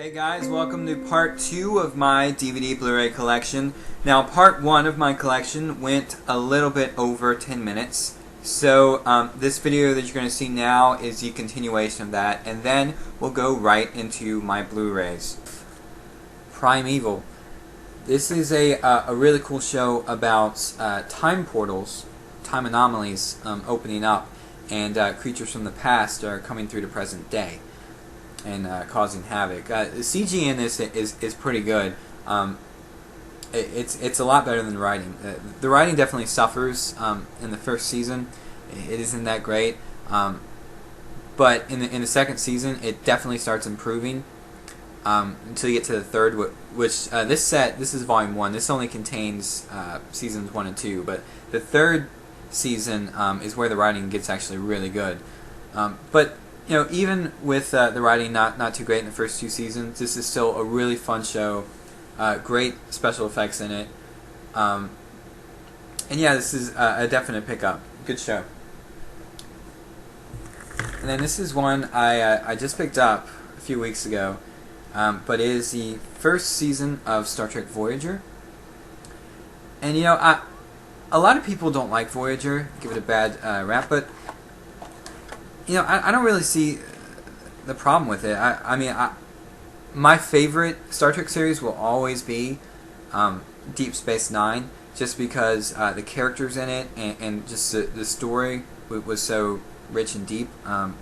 Hey guys, welcome to part 2 of my DVD Blu-ray collection. Now part 1 of my collection went a little bit over 10 minutes. So this video that you're going to see now is the continuation of that, and then we'll go right into my Blu-rays. Primeval. This is a really cool show about time portals, time anomalies opening up, and creatures from the past are coming through the present day and causing havoc. The CG in this is pretty good. It's a lot better than the writing. The writing definitely suffers in the first season. It isn't that great, but in the second season, it definitely starts improving until you get to the third. Which this is volume 1. This only contains seasons 1 and 2, but the third season is where the writing gets actually really good. But you know, even with the writing not too great in the first 2 seasons, this is still a really fun show. Great special effects in it. And yeah, this is a definite pickup. Good show. And then this is one I just picked up a few weeks ago, but it is the first season of Star Trek Voyager. And you know, a lot of people don't like Voyager, give it a bad rap, but you know, I don't really see the problem with it. I mean, my favorite Star Trek series will always be Deep Space Nine, just because the characters in it and just the story was so rich and deep. And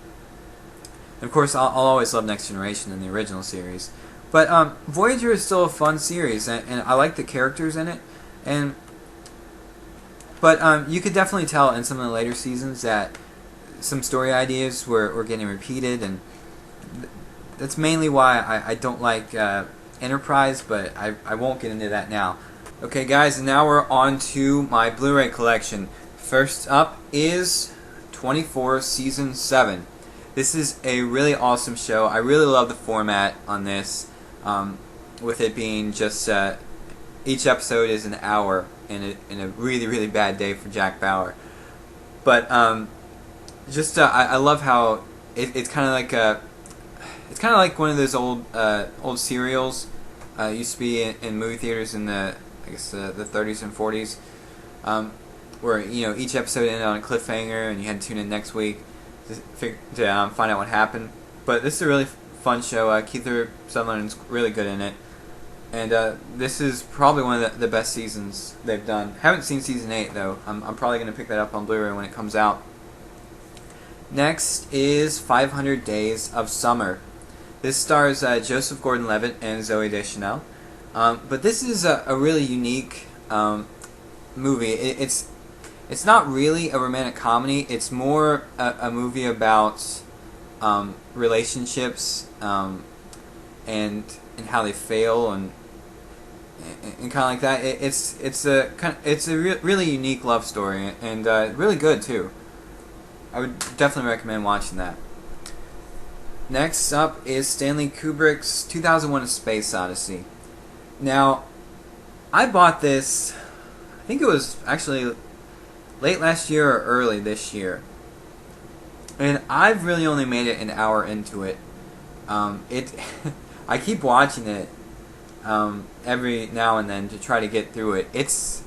of course, I'll always love Next Generation in the original series. But Voyager is still a fun series, and I like the characters in it. But you could definitely tell in some of the later seasons that some story ideas were getting repeated, and that's mainly why I don't like Enterprise, but I won't get into that now. Okay guys, and now we're on to my Blu-ray collection. First up is 24 Season 7. This is a really awesome show. I really love the format on this, with it being just each episode is an hour in a really, really bad day for Jack Bauer. But I love how it's kind of like one of those old serials used to be in movie theaters in the 30s and 40s, where you know each episode ended on a cliffhanger and you had to tune in next week to find out what happened. But this is a really fun show. Kiefer Sutherland's really good in it, and this is probably one of the best seasons they've done. Haven't seen season 8 though. I'm probably going to pick that up on Blu-ray when it comes out. Next is 500 Days of Summer. This stars Joseph Gordon-Levitt and Zooey Deschanel. But this is a really unique movie. It's not really a romantic comedy. It's more a movie about relationships and how they fail and kind of like that. It's a really unique love story, and really good too. I would definitely recommend watching that. Next up is Stanley Kubrick's 2001: A Space Odyssey. Now, I bought this, I think it was actually late last year or early this year, and I've really only made it an hour into it. I keep watching it every now and then to try to get through it. It's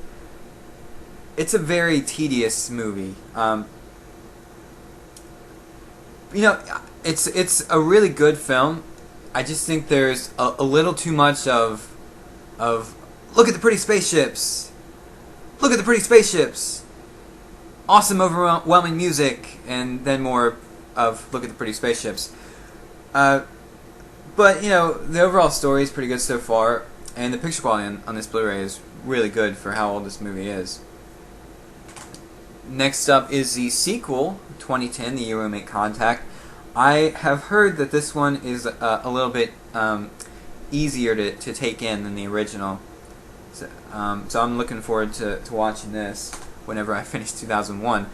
a very tedious movie. You know, it's a really good film. I just think there's a little too much of look at the pretty spaceships, look at the pretty spaceships, awesome overwhelming music, and then more of look at the pretty spaceships. But you know, the overall story is pretty good so far, and the picture quality on this Blu-ray is really good for how old this movie is. Next up is the sequel, 2010, The Year We Make Contact. I have heard that this one is a little bit easier to take in than the original. So I'm looking forward to watching this whenever I finish 2001.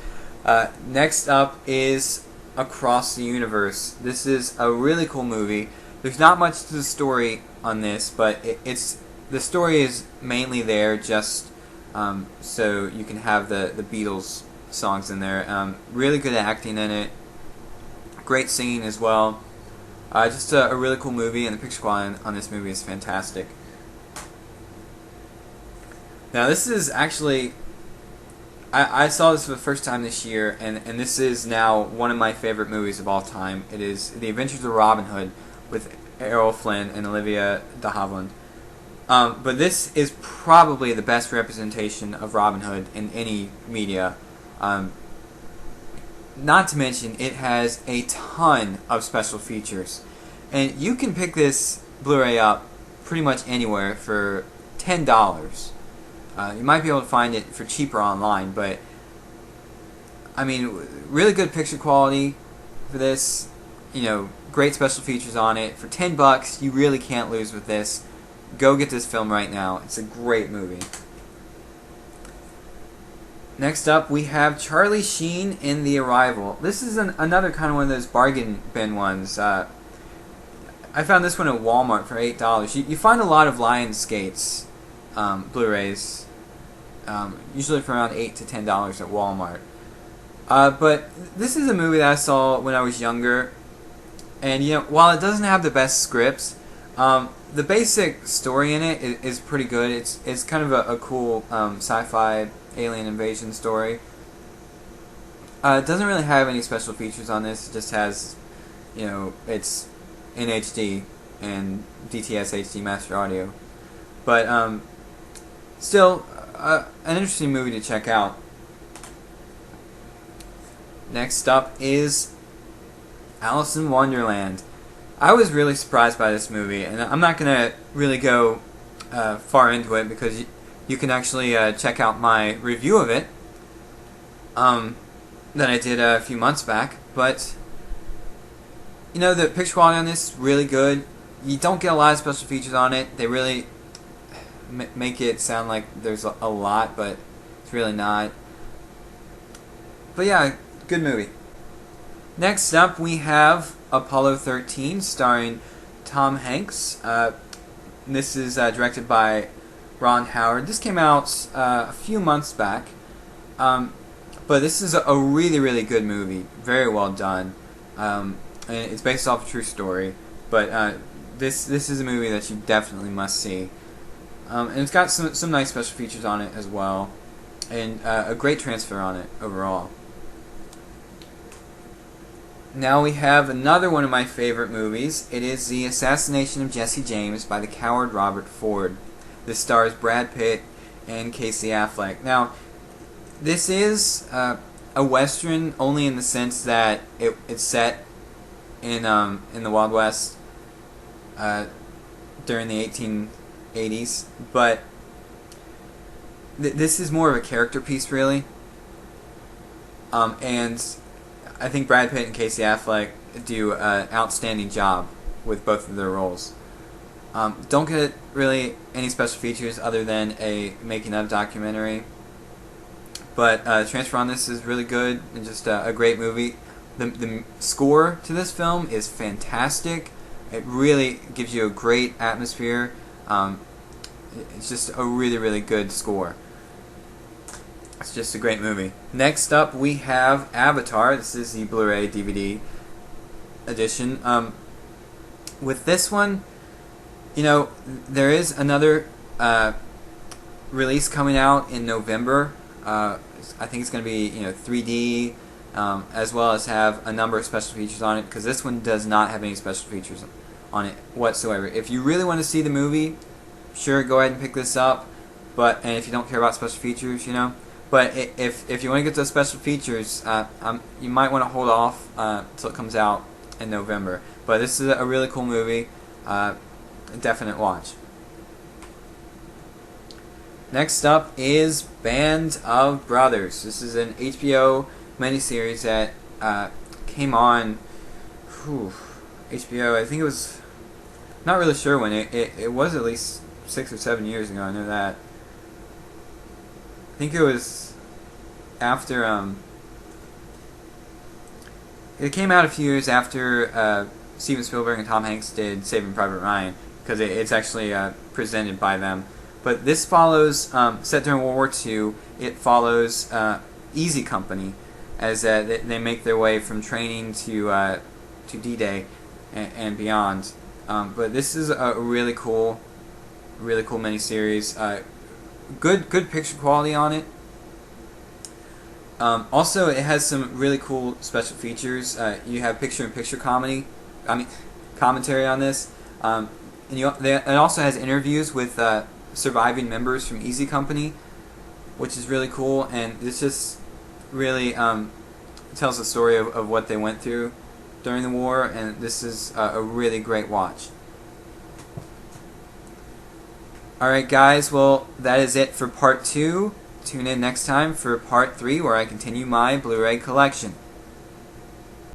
Next up is Across the Universe. This is a really cool movie. There's not much to the story on this, but the story is mainly there just so you can have the Beatles songs in there. Really good acting in it. Great singing as well. Just a really cool movie, and the picture quality on this movie is fantastic. Now this is actually, I saw this for the first time this year, and this is now one of my favorite movies of all time. It is The Adventures of Robin Hood with Errol Flynn and Olivia de Havilland. But this is probably the best representation of Robin Hood in any media. Not to mention, it has a ton of special features. And you can pick this Blu-ray up pretty much anywhere for $10. You might be able to find it for cheaper online, but I mean, really good picture quality for this. You know, great special features on it. For $10, you really can't lose with this. Go get this film right now. It's a great movie. Next up, we have Charlie Sheen in The Arrival. This is another kind of one of those bargain bin ones. I found this one at Walmart for $8. You find a lot of Lionsgate's Blu-rays, usually for around $8 to $10 at Walmart. But this is a movie that I saw when I was younger, and you know, while it doesn't have the best scripts, the basic story in it is pretty good. It's kind of a cool sci-fi alien invasion story. It doesn't really have any special features on this. It just has, you know, it's in HD and DTS HD Master Audio. But still, an interesting movie to check out. Next up is Alice in Wonderland. I was really surprised by this movie, and I'm not going to really go far into it because you can actually check out my review of it that I did a few months back. But you know, the picture quality on this is really good. You don't get a lot of special features on it. They really make it sound like there's a lot, but it's really not. But yeah, good movie. Next up, we have Apollo 13, starring Tom Hanks. This is directed by Ron Howard. This came out a few months back, but this is a really, really good movie. Very well done. And it's based off a true story, but this is a movie that you definitely must see. And it's got some nice special features on it as well, and a great transfer on it overall. Now we have another one of my favorite movies. It is The Assassination of Jesse James by the coward Robert Ford. This stars Brad Pitt and Casey Affleck. Now, this is a Western only in the sense that it's set in the Wild West during the 1880s, but this is more of a character piece, really. And I think Brad Pitt and Casey Affleck do an outstanding job with both of their roles. Don't get really any special features other than a making of documentary, but transfer on this is really good and just a great movie. The score to this film is fantastic. It really gives you a great atmosphere. It's just a really, really good score. It's just a great movie. Next up, we have Avatar. This is the Blu-ray DVD edition. With this one, you know, there is another release coming out in November. I think it's going to be 3D, as well as have a number of special features on it, because this one does not have any special features on it whatsoever. If you really want to see the movie, sure, go ahead and pick this up. And if you don't care about special features, But if you want to get those special features, you might want to hold off until it comes out in November. But this is a really cool movie. A definite watch. Next up is Band of Brothers. This is an HBO miniseries that came on HBO. I think it was, not really sure when. It was at least 6 or 7 years ago. I know that. I think it was after it came out a few years after Steven Spielberg and Tom Hanks did Saving Private Ryan, because it's actually presented by them. But this follows, set during World War II, it follows Easy Company as they make their way from training to D-Day, and beyond. But this is a really cool miniseries. Good picture quality on it. Also, it has some really cool special features. You have picture-in-picture commentary on this. And it also has interviews with surviving members from Easy Company, which is really cool. And this just really tells the story of what they went through during the war. And this is a really great watch. Alright guys, well that is it for part 2. Tune in next time for part 3 where I continue my Blu-ray collection.